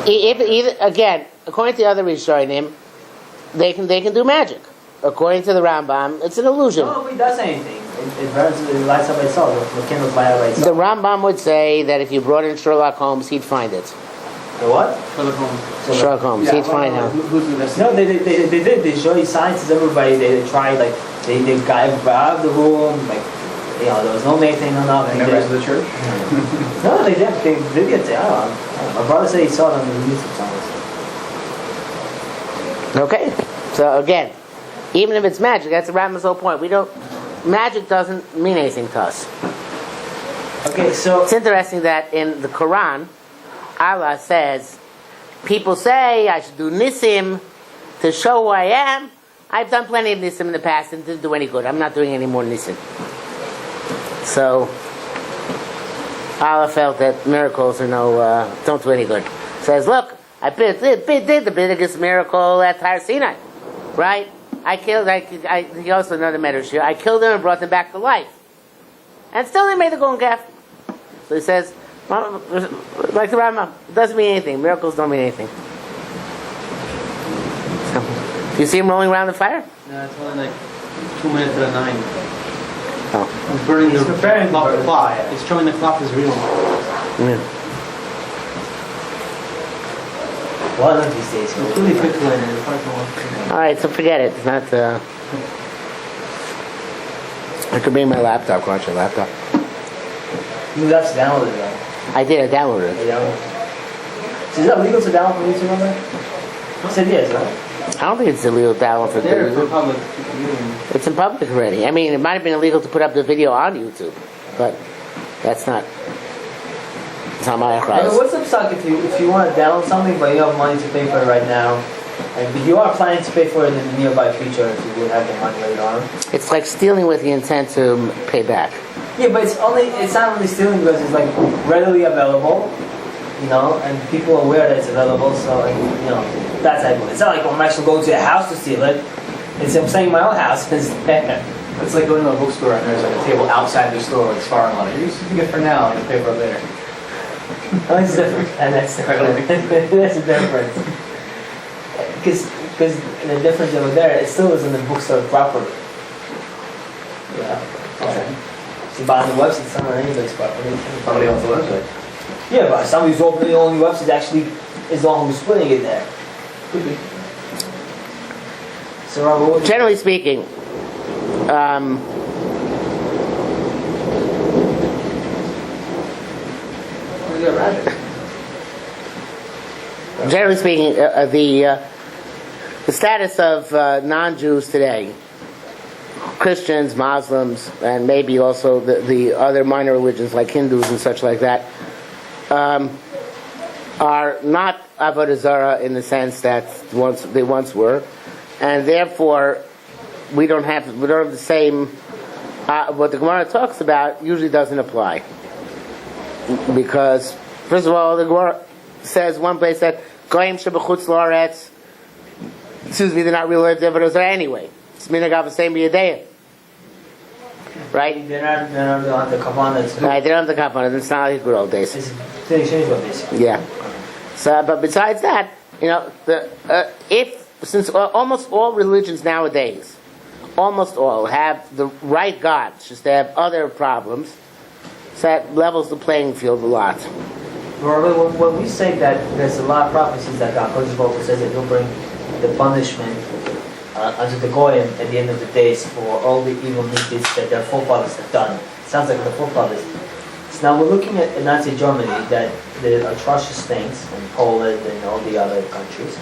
Again, according to the other Rishonim, they can do magic. According to the Rambam, it's an illusion. No, nobody does anything. It burns, it lights up by itself. The candles light up by itself. The Rambam would say that if you brought in Sherlock Holmes, he'd find it. The what? Sherlock Holmes. He'd find out. No, they did. They showed scientists, everybody. They tried, like, they got out of the room, like, you know, there was no anything, no nothing. They never went to the church? No, they did. They did get there. I don't know. My brother said he saw them on the YouTube channels. Okay. So again, even if it's magic, that's the Rambam's whole point. Magic doesn't mean anything to us. Okay, so it's interesting that in the Quran, Allah says, people say I should do nisim to show who I am. I've done plenty of nisim in the past and it didn't do any good. I'm not doing any more nisim. So Allah felt that miracles are don't do any good. Says, look, I did the biggest miracle at Har Sinai, right? He also another medrash here. I killed them and brought them back to life, and still they made the golden calf. So he says, like the Rambam, it doesn't mean anything. Miracles don't mean anything. So, you see him rolling around the fire? No, it's only like 2 minutes to 9. Oh. He's burning He's preparing the the cloth. It's showing the cloth is real. Yeah. one of these days. It's really quick to All right, so forget it. It's not. I could bring my laptop. Watch your laptop. You have to download it, though. I did. I downloaded it. Yeah. So is that legal to download from YouTube on there? You said yes, right? I don't think it's illegal to download for They're for YouTube. public. It's in public already. I mean, it might have been illegal to put up the video on YouTube, but that's not. It's not my I mean, price. what's the suck if you want to download something but you don't have money to pay for it right now, but you are planning to pay for it in the nearby future if you would have the money later on? It's like stealing with the intent to pay back. Yeah, but it's not really stealing because it's like readily available, you know, and people are aware that it's available. So you know, that's how it's not like I'm actually going to a house to steal it. I'm saying my own house is there. It's like going to a bookstore and there's like a table outside the store with sparring on it. You can get for now and you pay for it later. Oh, it's different, and that's different. That's a difference. Because the difference over there, it still is in the bookstore properly. Yeah. Okay. So you buy on the website, it's not on anybody's property. Somebody owns the website. Yeah, but somebody's opening the only website actually is the one who's putting it there. Could be. So Robert, Generally speaking, generally speaking, the status of non-Jews today, Christians, Muslims, and maybe also the other minor religions like Hindus and such like that, are not Avodah Zarah in the sense that they once were, and therefore we don't have the same. What the Gemara talks about usually doesn't apply, because first of all, the Gemara says one place that Goyim shebechutz la'aretz, they're not real Avodah Zarah anyway. It's minhag avosem b'yadayim. Right? they're not on the kavanah. Right, they don't have the kavanah. It's not like good old days. They changed what basically. Yeah. So, but besides that, you know, since almost all religions nowadays, almost all have the right gods, just they have other problems, so that levels the playing field a lot. When we say that there's a lot of prophecies that God says that He'll bring the punishment unto the Goyim at the end of the days for all the evil deeds that their forefathers have done. It sounds like the forefathers. So now we're looking at Nazi Germany that did atrocious things, and Poland and all the other countries.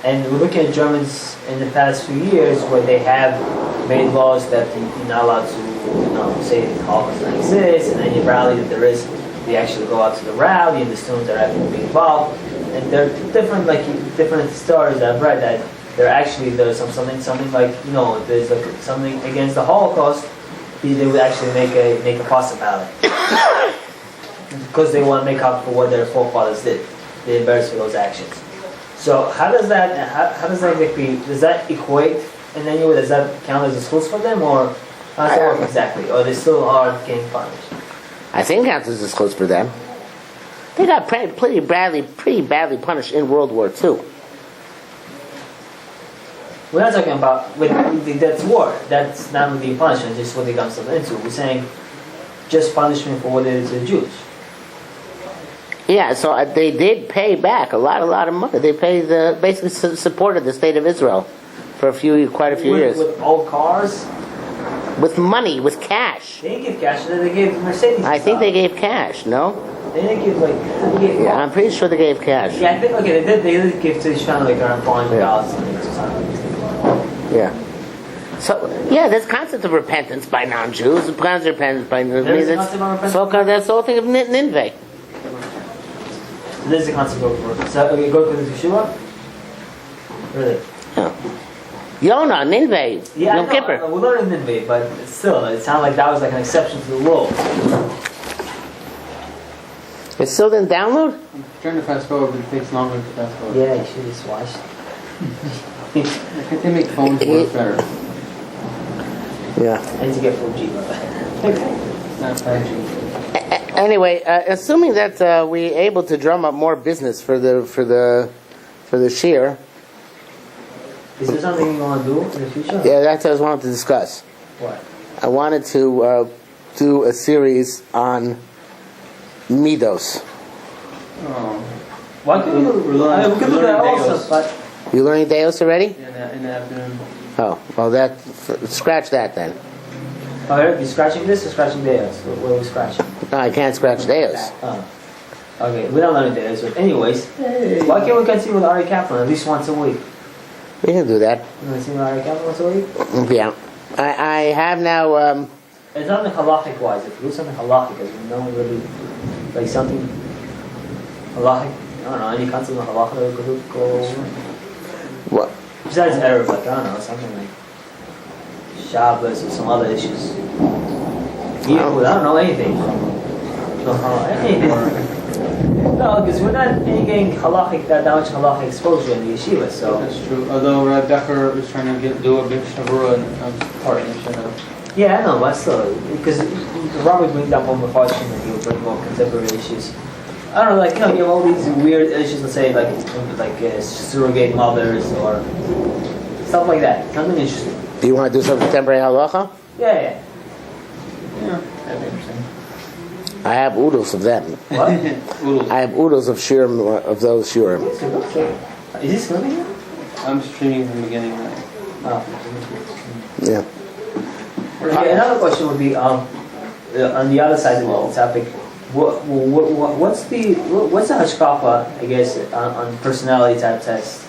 And we're looking at Germans in the past few years where they have made laws that you're not allowed to, say the Holocaust doesn't exist, and any rally that there is, they actually go out to the rally, and the students are having to be involved. And there are different stories that I've read that there's something like, there's like something against the Holocaust, they would actually make a fuss about it. Because they want to make up for what their forefathers did. They're embarrassed for those actions. So how does that does that equate in any way? Does that count as schools for them, or how does it work exactly? Or they still are getting punished? I think it counts as a schutz for them. They got pretty badly punished in World War II. We're not talking about, that's war. That's not really punishment, just what they got themselves into. We're saying just punishment for what it is to the Jews. Yeah, so they did pay back a lot of money. They basically supported the state of Israel for quite a few years. With old cars? With money, with cash. They didn't give cash, they gave Mercedes. I think they gave cash, no? They didn't give, Yeah, I'm pretty sure they gave cash. Yeah, I think, they did give to each family around $400 or something. Yeah. So, yeah, there's concept of repentance by non-Jews. Concept of repentance by There's a concept of repentance? So that's the whole thing of Nineveh. There's a concept of so we go to the Yeshua? Really? Yeah. Yonah, Nineveh, Yeah, Yom Kippur. we learned in Nineveh, but still, it sounded like that was like an exception to the rule. It still didn't download? I'm trying to fast forward, but it takes longer to fast forward. Yeah, you should just watch. I think they make phones work better. Yeah. I need to get 4G, but Not 5G. Anyway, assuming that we're able to drum up more business for the shear, is there something you want to do in the future? yeah, that's what I wanted to discuss. What? I wanted to do a series on Midos. Oh. Why can we do? We can do that also, but You learning Deos already? In the afternoon. Oh, well, scratch that then. oh, are you scratching this or scratching theirs? What are we scratching? No, I can't scratch Deos. Oh. Okay, we're not learning theirs, but anyways, why can't we continue with Ari Kaplan at least once a week? We can do that. You want to see Ari Kaplan once a week? Yeah. I have now. It's not halachic wise. If you do something halachic, as we know really, like something halachic, I don't know, any concept of halachic that we could go over? What? Besides Arab, like, I don't know, something like Shabbos or some other issues. Yehud, I don't know anything. Anything. No, because we're not getting halachic, that much halachic exposure in the yeshiva, so. That's true. Although Rab Decker was trying to do a big shavura and partnership. Yeah, I know, but still, because Robert brings up one question and he'll bring more contemporary issues. I don't know, like, you have all these weird issues, let's say, like surrogate mothers or stuff like that. Something interesting. Do you want to do some contemporary halacha? Yeah. Yeah, that'd be interesting. I have oodles of them. What? Oodles. I have oodles of shiurim of those shiurim. Is this filming here? I'm streaming from the beginning now. Oh. Yeah. Okay, another question would be, on the other side of the topic, what's the hashkafa, I guess, on personality type test?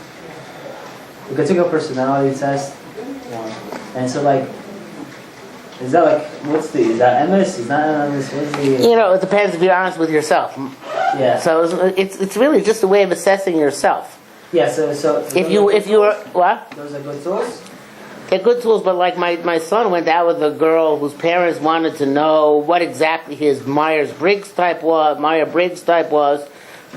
We could take a personality test, and so like, is that like, is that MS? Is that MS? What's the? You know, it depends if you're honest with yourself. Yeah. So it's really just a way of assessing yourself. Yeah. So If you were what? Those are good tools. They're good tools, but like my son went out with a girl whose parents wanted to know what exactly his Myers-Briggs type was.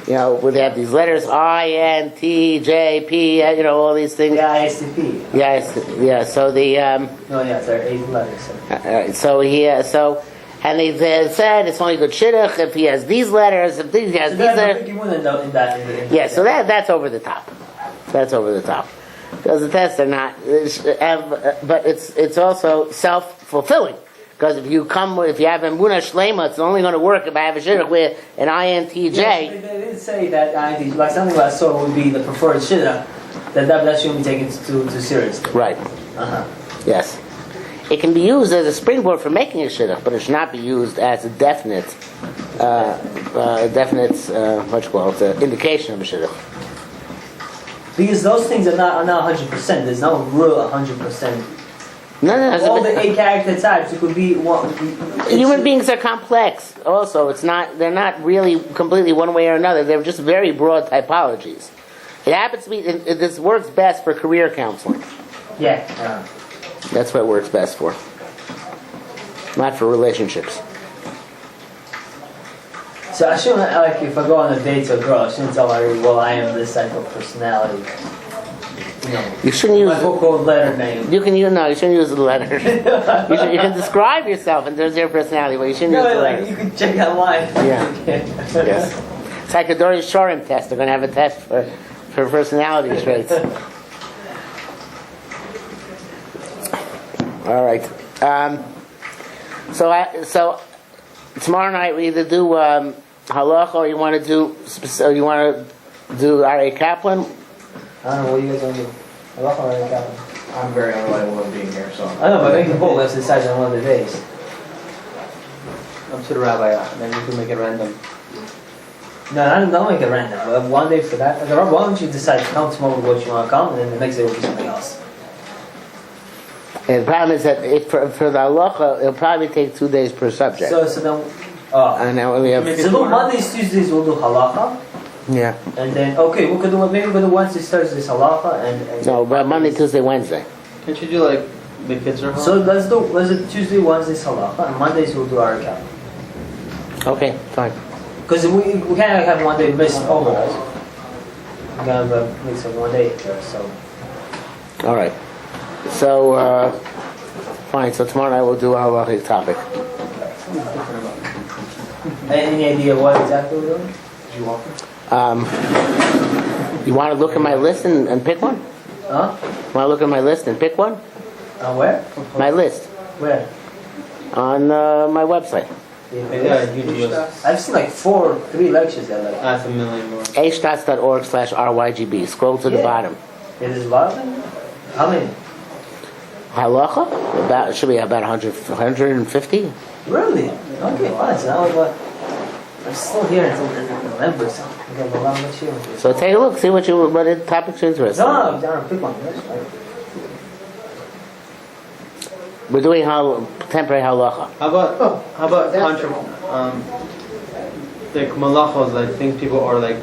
You know, where they have these letters INTJP. You know, all these things. The ISTP. Yeah. So the No, yeah, sorry, 8 letters. so and they said it's only good shidduch if he has these letters. If he has these letters. Yeah. So that's over the top. That's over the top. Because the tests are not, but it's also self-fulfilling. Because if you have emunah shlema, it's only going to work if I have a shidduch with an INTJ. Yes, they did say that INTJ, like something like so would be the preferred shidduch. That shouldn't be taken too seriously. Right. Yes. It can be used as a springboard for making a shidduch, but it should not be used as a definite, indication of a shidduch. Because those things are not 100%. There's no real 100%. No. All the 8 character types, it could be one. Human beings are complex. Also, they're not really completely one way or another. They're just very broad typologies. It happens to be. This works best for career counseling. Yeah. That's what it works best for. Not for relationships. So I shouldn't, like, if I go on a date to a girl, I shouldn't tell her, well, I am this type of personality. You know, You shouldn't use. my book letter name. You shouldn't use the letter. You can describe yourself in terms of your personality, but you shouldn't use the No, like, letters. you can check online. Yeah. Yes. It's like a Dori Shorim test. They're going to have a test for personality traits. All right. So tomorrow night we either do halacha, or you want to do Ari Kaplan. I don't know what you guys want to do. Halacha or Ari Kaplan? I'm very unreliable in being here, so. I know, but make the poll. Let's decide on one of the days. Up to the rabbi, then you can make it random. No, don't make it random. We'll have one day for that. The rabbi, why don't you decide to come tomorrow with what you want to come, and then the next day will be something else. And the problem is that for the halacha, it'll probably take 2 days per subject. So then, And now we have. so do Mondays, Tuesdays we'll do halacha, Yeah. and then we could do maybe we'll do Wednesdays, Thursdays halacha, and No, but Monday, Tuesday, Wednesday. Can't you do like the kids are home? So let's do Tuesday, Wednesdays halacha, and Mondays we'll do our account. Okay, fine. Because we can't have one day miss overall. We're gonna have a mix of one day there, so. All right. So fine. So tomorrow night we'll do our halachic topic. Any idea what exactly we're doing? You want to look at my list and pick one? Huh? Want to look at my list and pick one? Where? My list Where? on my website. Yeah, huge list. I've seen like 3 lectures there. Like, That's a million more. hstats.org/rygb. Scroll to the Yeah. bottom. there's a lot of them? How many? Halacha? It should be about 150. Really? Okay, fine. So now I'm still here until November, so we got a lot next year. So take a look. See what the topics you're interested in. No, pick one. That's right. We're doing temporary halacha. How about like malachos, like things people are like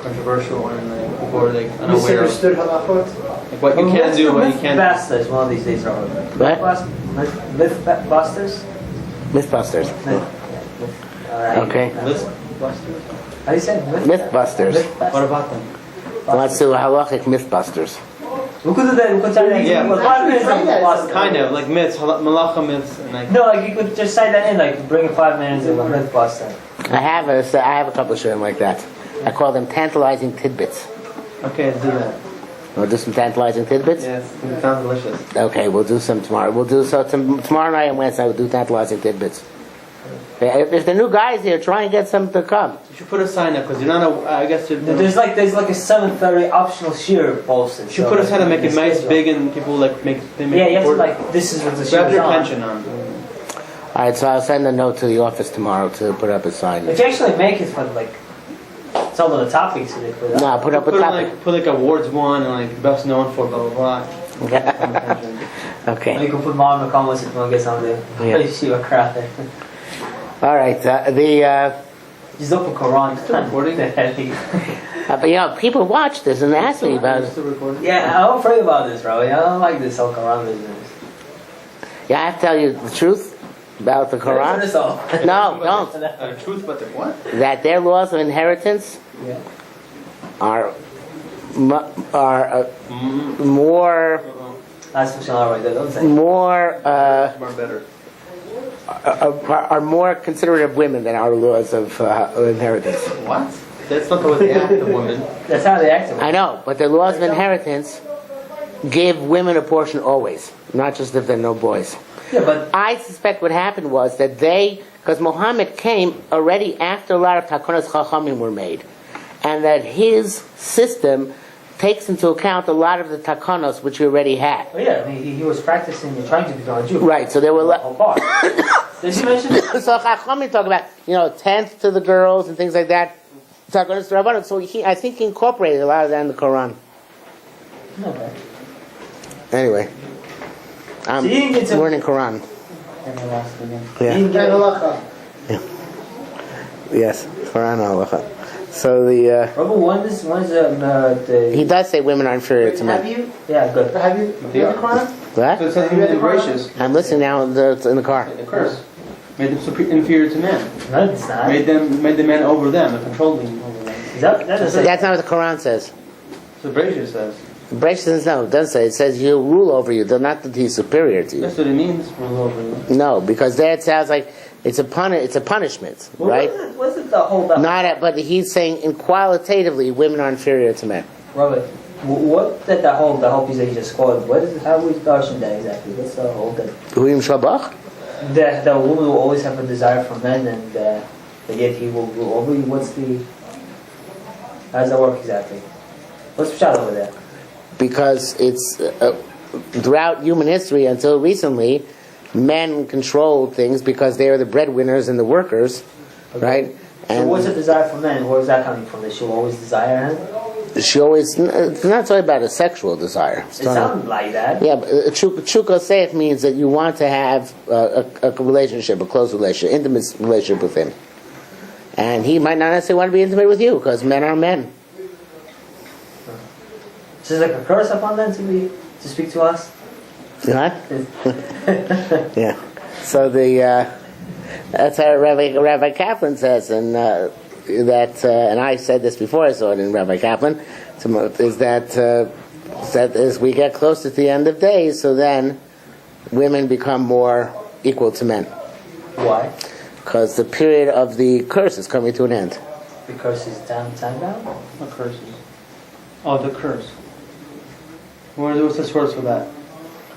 controversial and like people are like unaware of. Misunderstood halachot? Like what you can do, what you can't do. Mythbusters, one of these days, Robert. What? Mythbusters? Mythbusters. Alright. Okay. Mythbusters? How do you say it? Mythbusters. What about them? Let's do halachic mythbusters. We could do that. We could try that. Yeah. Well, 5 minutes of Mythbusters. Kind of like myths, malacha myths, and like. No, like you could just say that in, like bring 5 minutes of a Mythbuster. I have a couple of shirts like that. I call them tantalizing tidbits. Okay, do that. We'll do some tantalizing tidbits? Yes, it sounds delicious. Okay, we'll do some tomorrow. Tomorrow night and Wednesday we'll do tantalizing tidbits. If the new guys here, try and get some to come. You should put a sign up because you're not I guess you're. There's like a 7:30 optional shear posted. You should put a sign up, make it nice, big, and people like make. They make Yeah, you have to important. this is what the Grab shear your on. attention on. Alright, so I'll send a note to the office tomorrow to put up a sign. If you actually make it for like some of the topics that they put up. No, put up a topic. Put like awards won and like best known for blah blah blah. Or Okay. you can put Meir Machlin if you want to get some of the yeshiva crowd there. Alright, Just open Quran. Still recording? but people watch this and ask me about it. Still recording? Yeah, I'm afraid about this, bro. I don't like this whole Quran business. Yeah, I have to tell you the truth about the Turn Quran. this off. No, don't. Truth, but the what? That their laws of inheritance Yeah. are more That's for sure, right there. Don't say. More better. are more considerate of women than our laws of inheritance. What? That's not the way they act, the woman. That's how they act. I know, but the laws of inheritance give women a portion always, not just if there are no boys. Yeah, but I suspect what happened was that because Muhammad came already after a lot of Takonas Chachamim were made, and that his system takes into account a lot of the Takonos which he already had. oh, yeah, I mean, he was practicing and trying to become a Jew. Right, so there were... Whole part. Did you mention it? So Chachamim talk about, tenth to the girls and things like that. Takonos to Rabbanon. So I think he incorporated a lot of that in the Quran. Okay. Anyway, I'm So you didn't get to- learning Quran. You didn't get it. Yes, Quran halacha. So the Rabbi, when is the he does say women are inferior to Have men. you? yeah, good. Have you read the Quran? What? So it says Have you read the in Quran? gracious. I'm listening now. It's in the car. The curse. Made them inferior to men. No, it's not. Made the men over them and controlled them over them. Is that doesn't say. That's not what the Quran says. So Brazier says. Brace says no. It doesn't say. It says he'll rule over you. Not that he's superior to you. That's what it means. Rule over them. No, because there it sounds like it's a punishment, Well, right? What's the is the whole? But he's saying in qualitatively, women are inferior to men. Robert, what did the whole piece that you just quoted? What is how we darshan that exactly? What's the whole thing? Huim Shabach? The woman will always have a desire for men, and but yet he will rule over you. What's the? How does that work exactly? What's the shot over there? Because it's throughout human history until recently, men controlled things because they are the breadwinners and the workers, right? So what's the desire for men? Where is that coming from? That she'll always desire him? She always, it's not talking about a sexual desire. It sounds like that. Yeah, but Chuka Seif means that you want to have a relationship, a close relationship, intimate relationship with him. And he might not necessarily want to be intimate with you because men are men. So is like a curse upon them to speak to us? What? Yeah. So that's how Rabbi Kaplan says, and and I said this before I saw it in Rabbi Kaplan, is that as we get closer to the end of days, so then women become more equal to men. Why? Because the period of the curse is coming to an end. The curse is time now? What curses? Oh, the curse. What's the source for that?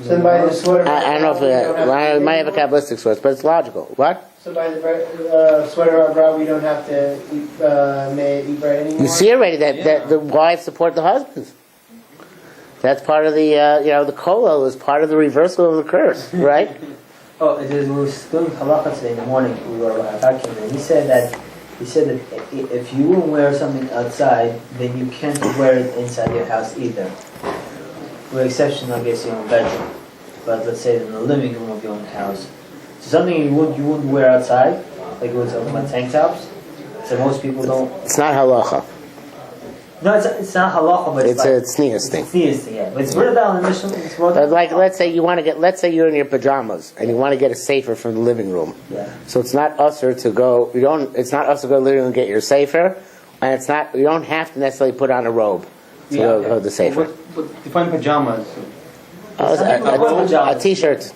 So by the sweater. I don't know if I might have a Kabbalistic source, but it's logical. What? So by the sweater of brow, we don't have to eat bread anymore. You see already that the wives support the husbands. That's part of the the kolel is part of the reversal of the curse, right? Oh, we were doing halacha today in the morning. We were talking, and he said that if you will wear something outside, then you can't wear it inside your house either. With exception, I guess, your own bedroom. But let's say in the living room of your own house. So something you wouldn't wear outside, like it was about tank tops. So most people don't. It's not halacha. No, it's not halacha, but It's a tznius thing. It's tznius thing, yeah. But it's written down in the Mishnah. It's wrote But down. like, let's say you're in your pajamas and you want to get a sefer from the living room. Yeah. So it's not usher to go. It's not usher to go to the living room and get your sefer, and it's not. You don't have to necessarily put on a robe to go to the sefer. What define pajamas? A t-shirt.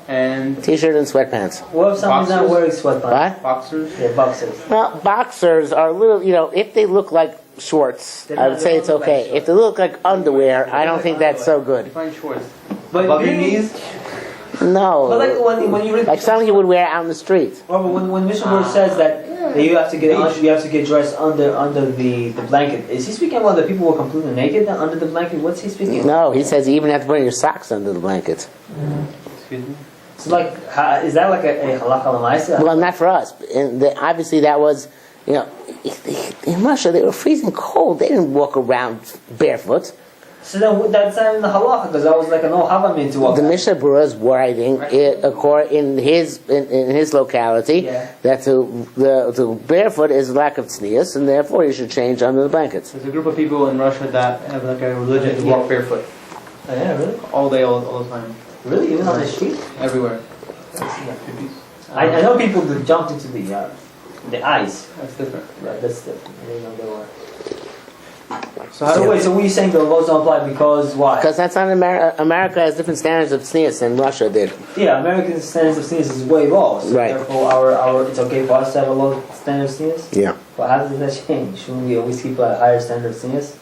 And T-shirt and sweatpants. What if somebody's not Boxers? wearing sweatpants? What? boxers? Yeah, boxers. Well, boxers are a little, if they look like shorts, I would say it's okay. If they look like underwear, I don't think that's so good. Define shorts. But Above your really- knees? No. But like when you read Like something you would wear out in the street. Robert, when Mishnah Berurah says that you have to get dressed under the blanket, is he speaking about the people who are completely naked under the blanket? What's he speaking about? No, he says you even have to put your socks under the blanket. Excuse me? So like, is that like a halakha l'maisa? Well, not for us. And obviously that was, in Russia they were freezing cold. They didn't walk around barefoot. So then that's not in the halakha because that was like an havamim to walk. The Mishnah Berurah is writing in his locality that the barefoot is a lack of tznius, and therefore you should change under the blankets. There's a group of people in Russia that have like a religion to walk barefoot. Oh, yeah, really? All day, all the time. Really? Even on the street? Everywhere. I know people that jumped into the ice. That's different. Right, that's different. I didn't know they were. So how do So wait, so what are you saying the laws don't apply because why? Because that's not America. America has different standards of tznius than Russia did. Yeah, American standards of sneeze is way low. So Right. therefore our it's okay for us to have a low standard of sneeze? Yeah. Well, how does that change? Shouldn't we always keep a higher standard of sneeze?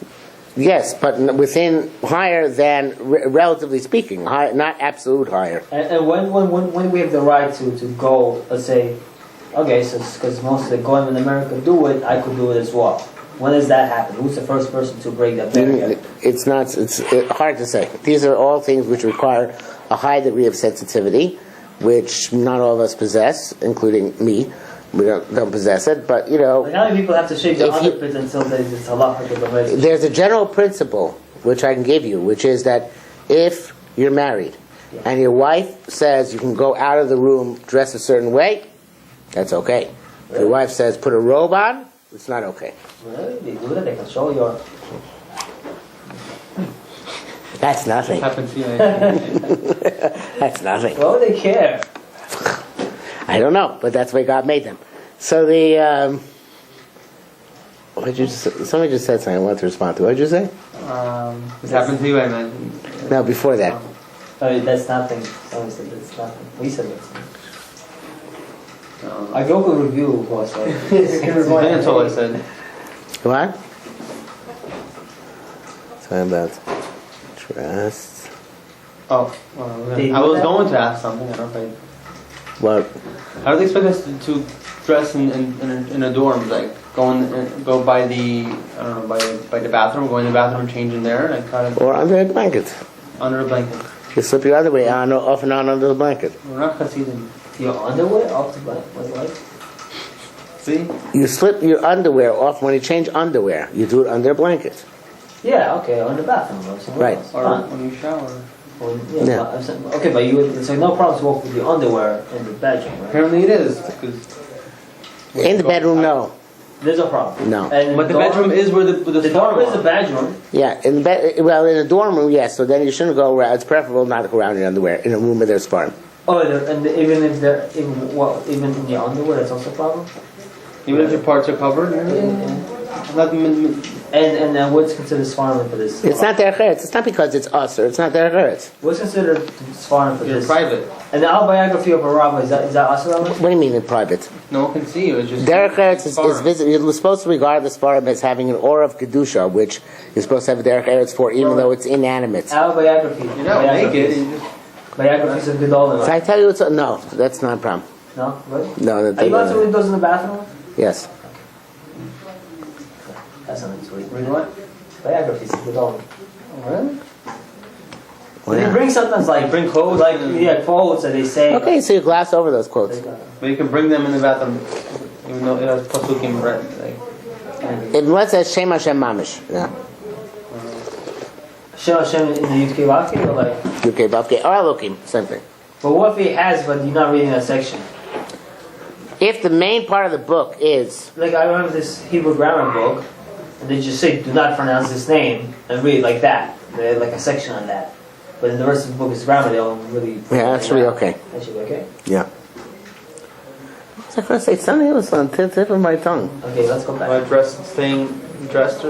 Yes, but within higher than relatively speaking, high, not absolute higher. And when we have the right to go, let's say, okay, so because most of the goyim in America do it, I could do it as well. When does that happen? Who's the first person to break that barrier? It's hard to say. These are all things which require a high degree of sensitivity, which not all of us possess, including me. We don't possess it, but Like how many people have to shave their underpants until there's halakha? there's a general principle which I can give you, which is that if you're married and your wife says you can go out of the room dressed a certain way, that's okay. If your wife says put a robe on, it's not okay. Really? They do that? They can show your... That's nothing. happens to you? That's nothing. Well, they care. I don't know, but that's the way God made them. So somebody just said something I wanted to respond to. What did you say? This happened to you, I imagine. No, before that. Oh, that's nothing. Someone said that's nothing. We said that's nothing. I go to review was like. That's all I said. What? Talking about trust. Oh, They I do was that? going to ask something. I don't know if What? How do they expect us to dress in a dorm? Like go by the I don't know by the bathroom, go in the bathroom and change in there, like kind of Or under a blanket. under a blanket. You slip your underwear on, off and on under the blanket. We're not Hasidim. Your underwear off the butt? What? See? You slip your underwear off when you change underwear. You do it under a blanket. Yeah, okay, on the bathroom or somewhere Right. else. Or Fine. when you shower. Well, Yeah. but I'm saying- okay, but you it's like no problem to walk with your underwear in the bedroom, right? Apparently it is. 'Cause In the bedroom, no. There's no problem. No. And But the dorm- bedroom is where the The dorm is the bedroom. Yeah, in the well, in a dorm room, yes. So then you shouldn't go around. It's preferable not to go around in underwear in a room where there's sperm. Oh, and even if they're even in your underwear, that's also a problem. Even if your parts are covered. Not And then what's considered svarim for this? It's not their hurts. It's not because it's us, or it's not their hurts. What's considered svarim for you're this? private. And the autobiography of a rabbi is that us rabbi? What do you mean in private? No one can see you. It's just Derek Eretz is Sparm. visible. You're supposed to regard the sperm as having an aura of kedusha, which you're supposed to have Derek Eretz for, even though it's inanimate. So Autobiography. You're not naked. You just Biographies of Gedolim. I tell you, it's no. That's not a problem. No, really? No, Are you going to read those in the bathroom? yes. That's not sweet. read what? Biographies of Gedolim. Oh, really? They Wow. bring sometimes like Bring quotes like and- yeah quotes that they say. Okay, so you gloss over those quotes. But you can bring them in the bathroom, even though it has pasukim right. Like, Unless it's Shem Hashem Mamish. Yeah. Shem Hashem in the Yud Kei Vav Kei, or like. Okay, Bavke, or Elohim, same thing. But what if he has, but you're not reading that section? If the main part of the book is Like I remember this Hebrew grammar book, and they just say, "Do not pronounce this name," and read like that. They had like a section on that. But in the rest of the book is grammar. They don't really. yeah, that's really okay. That should be okay. Yeah. I was going to say something else on the tip of my tongue. Okay, let's go back. staying dressed or